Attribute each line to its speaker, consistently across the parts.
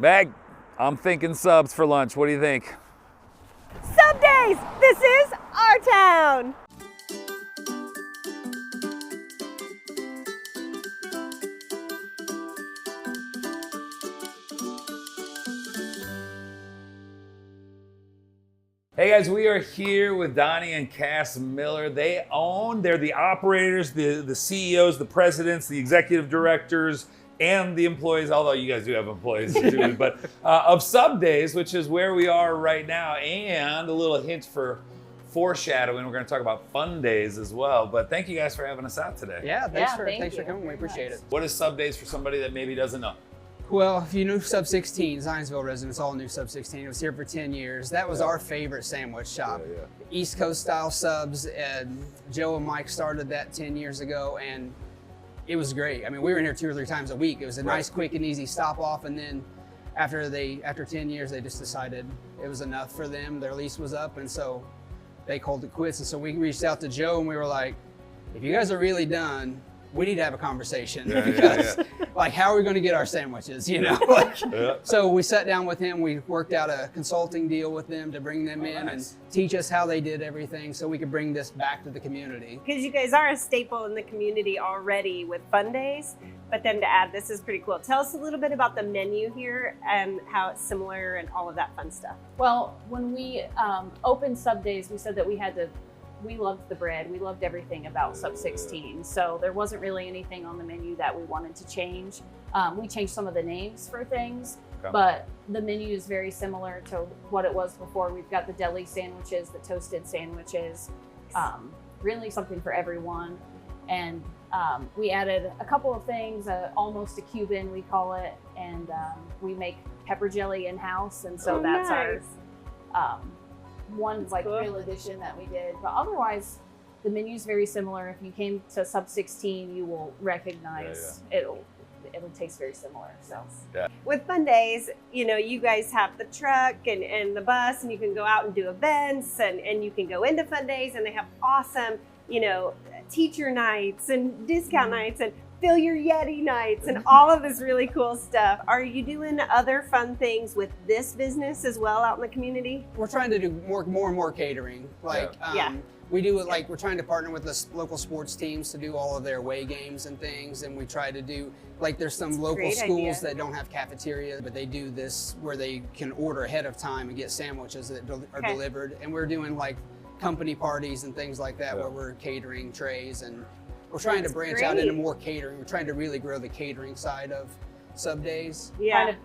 Speaker 1: Meg, I'm thinking subs for lunch. What do you think?
Speaker 2: Subdaze! This is our town!
Speaker 1: Hey guys, we are here with Donnie and Cass Miller. They're the operators, the CEOs, the presidents, the executive directors, and the employees, although you guys do have employees too, but of Subdaze, which is where we are right now, and a little hint for foreshadowing, we're going to talk about Fundaes as well. But thank you guys for having us out today.
Speaker 3: Yeah, thanks for coming. We appreciate it.
Speaker 1: What is Subdaze for somebody that maybe doesn't know?
Speaker 3: Well, if you knew Sub 16, Zionsville residents all knew Sub 16. It was here for 10 years. That was our favorite sandwich shop. East Coast style subs, and Joe and Mike started that 10 years ago, and it was great. I mean, we were in here 2 or 3 times a week. It was a nice, quick, and easy stop off, and then after 10 years, they just decided it was enough for them. Their lease was up, and so they called it quits. And so we reached out to Joe, and we were like, if you guys are really done, we need to have a conversation because like, how are we going to get our sandwiches, you know? So we sat down with him, we worked out a consulting deal with them to bring them in and teach us how they did everything so we could bring this back to the community.
Speaker 2: Because you guys are a staple in the community already with Fundaes, but then to add, this is pretty cool. Tell us a little bit about the menu here and how it's similar and all of that fun stuff.
Speaker 4: Well, when we opened Subdaze, we said that we loved the bread. We loved everything about Sub 16. So there wasn't really anything on the menu that we wanted to change. We changed some of the names for things, but the menu is very similar to what it was before. We've got the deli sandwiches, the toasted sandwiches, really something for everyone. And we added a couple of things, almost a Cuban, we call it. And we make pepper jelly in-house. And so that's our one real addition that we did, but otherwise the menu is very similar. If you came to Sub 16, you will recognize it'll taste very similar. So
Speaker 2: with Fundaes, you know, you guys have the truck and the bus, and you can go out and do events, and you can go into Fundaes, and they have awesome, you know, teacher nights and discount nights and fill your Yeti nights and all of this really cool stuff. Are you doing other fun things with this business as well out in the community?
Speaker 3: We're trying to do more and more catering. We do it like we're trying to partner with the local sports teams to do all of their away games and things. And we try to do, like there's some local schools that don't have cafeteria, but they do this where they can order ahead of time and get sandwiches that are delivered. And we're doing like company parties and things like that where we're catering trays, and we're trying to branch out into more catering. We're trying to really grow the catering side of Subdaze.
Speaker 4: Kind of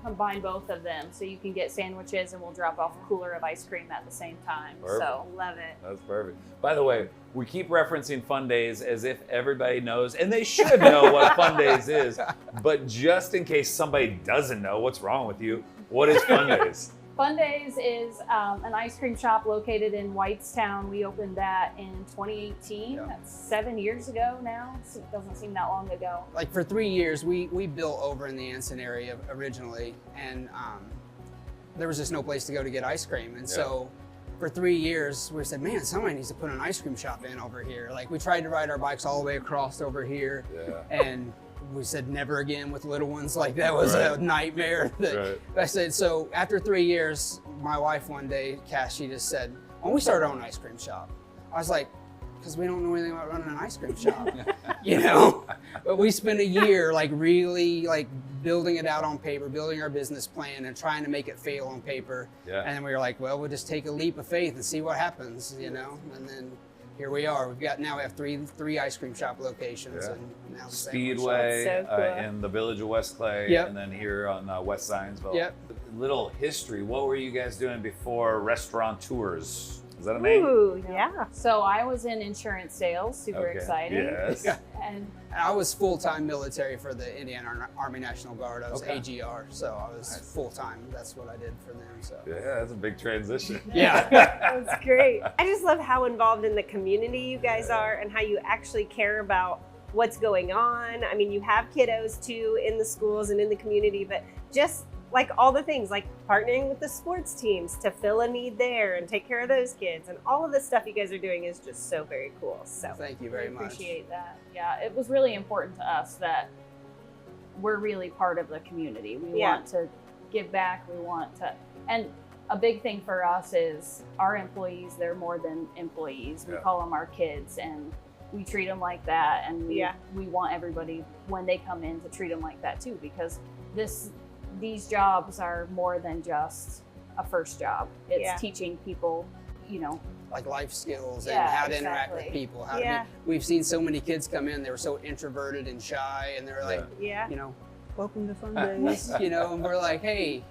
Speaker 4: combine both of them so you can get sandwiches and we'll drop off a cooler of ice cream at the same time.
Speaker 1: Perfect.
Speaker 4: So
Speaker 2: love it.
Speaker 1: That's perfect. By the way, we keep referencing Fundaes as if everybody knows, and they should know what Fundaes is, but just in case somebody doesn't know, what's wrong with you? What is Fundaes?
Speaker 4: Fundaes is an ice cream shop located in Whitestown. We opened that in 2018. That's 7 years ago now. It doesn't seem that long ago.
Speaker 3: Like for 3 years, we built over in the Anson area originally, and there was just no place to go to get ice cream. And so for 3 years, we said, man, somebody needs to put an ice cream shop in over here. Like we tried to ride our bikes all the way across over here, and we said never again with little ones. Like that was a nightmare. I said, so after 3 years, my wife one day, Cass, she just said, why don't we start our own ice cream shop? I was like, because we don't know anything about running an ice cream shop, you know? But we spent a year like really like building it out on paper, building our business plan and trying to make it fail on paper. And then we were like, well, we'll just take a leap of faith and see what happens, you know? And then here we are. We have three ice cream shop locations, and now
Speaker 1: Speedway in the village of West Clay, and then here on West Zionsville. Little history. What were you guys doing before restaurateurs? Is that a name?
Speaker 2: Ooh, yeah.
Speaker 4: So I was in insurance sales, super exciting.
Speaker 1: Yes.
Speaker 4: And
Speaker 3: I was full-time military for the Indiana Army National Guard. I was AGR, so I was full-time. That's what I did for them. So
Speaker 1: that's a big transition.
Speaker 2: That's great. I just love how involved in the community you guys are and how you actually care about what's going on. I mean, you have kiddos too in the schools and in the community, but just like all the things like partnering with the sports teams to fill a need there and take care of those kids, and all of the stuff you guys are doing is just so very cool. So
Speaker 3: thank you very much.
Speaker 4: Appreciate that. Yeah, it was really important to us that we're really part of the community. We want to give back. We want to, and a big thing for us is our employees. They're more than employees. We call them our kids, and we treat them like that. And we want everybody when they come in to treat them like that too, because these jobs are more than just a first job. It's teaching people,
Speaker 3: like life skills and how to interact with people. We've seen so many kids come in, they were so introverted and shy, and they were like, welcome to Fundaes, and we're like, hey,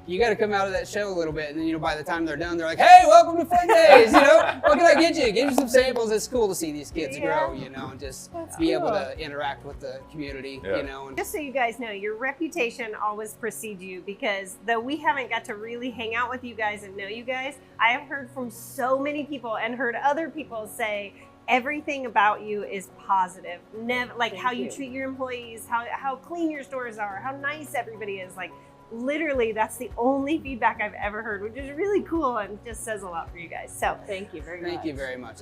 Speaker 3: you got to come out of that show a little bit. And then, by the time they're done, they're like, hey, welcome to Fundaes, what can I get you? Give you some samples. It's cool to see these kids grow, and just be able to interact with the community, And
Speaker 2: just so you guys know, your reputation always precedes you, because though we haven't got to really hang out with you guys and know you guys, I have heard from so many people and heard other people say, everything about you is positive. Never like how you treat your employees, how clean your stores are, how nice everybody is. Like literally, that's the only feedback I've ever heard, which is really cool and just says a lot for you guys. So
Speaker 4: thank you very much.
Speaker 3: Thank you very much.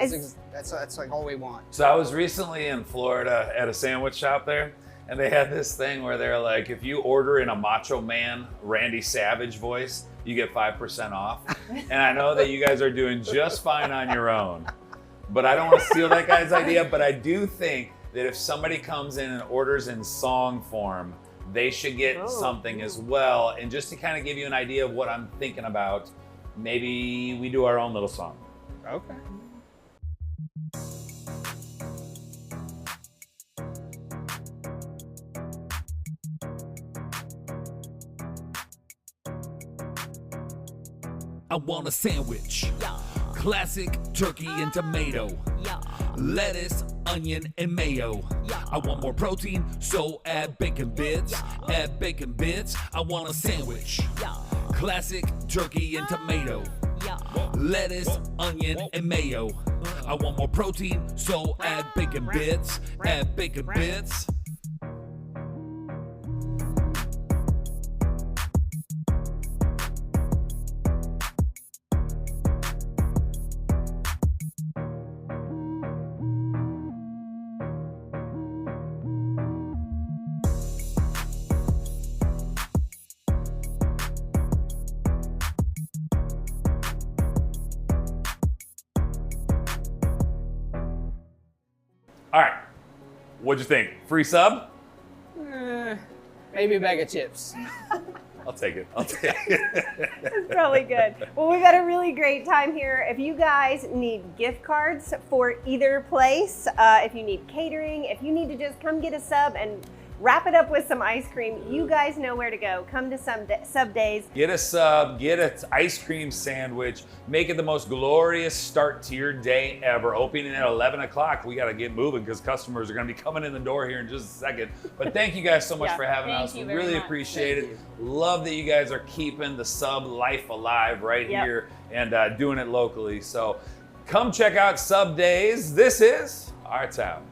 Speaker 3: That's like all we want.
Speaker 1: So I was recently in Florida at a sandwich shop there, and they had this thing where they're like, if you order in a Macho Man Randy Savage voice, you get 5% off. And I know that you guys are doing just fine on your own. But I don't want to steal that guy's idea, but I do think that if somebody comes in and orders in song form, they should get something as well. And just to kind of give you an idea of what I'm thinking about, maybe we do our own little song.
Speaker 3: Okay.
Speaker 5: I want a sandwich. Classic turkey and tomato. Lettuce, onion, and mayo. I want more protein, so add bacon bits. Add bacon bits. I want a sandwich. Classic turkey and tomato. Lettuce, onion, and mayo. I want more protein, so add bacon bits. Add bacon bits.
Speaker 1: All right, what'd you think? Free sub?
Speaker 3: Maybe a bag of chips.
Speaker 1: I'll take it. I'll take it.
Speaker 2: It's probably good. Well, we've had a really great time here. If you guys need gift cards for either place, if you need catering, if you need to just come get a sub and wrap it up with some ice cream, you guys know where to go. Come to Subdaze.
Speaker 1: Get a sub, get an ice cream sandwich, make it the most glorious start to your day ever. Opening at 11 o'clock. We got to get moving because customers are going to be coming in the door here in just a second. But thank you guys so much for having us. We really appreciate it. Love that you guys are keeping the sub life alive right here and doing it locally. So come check out Subdaze. This is our town.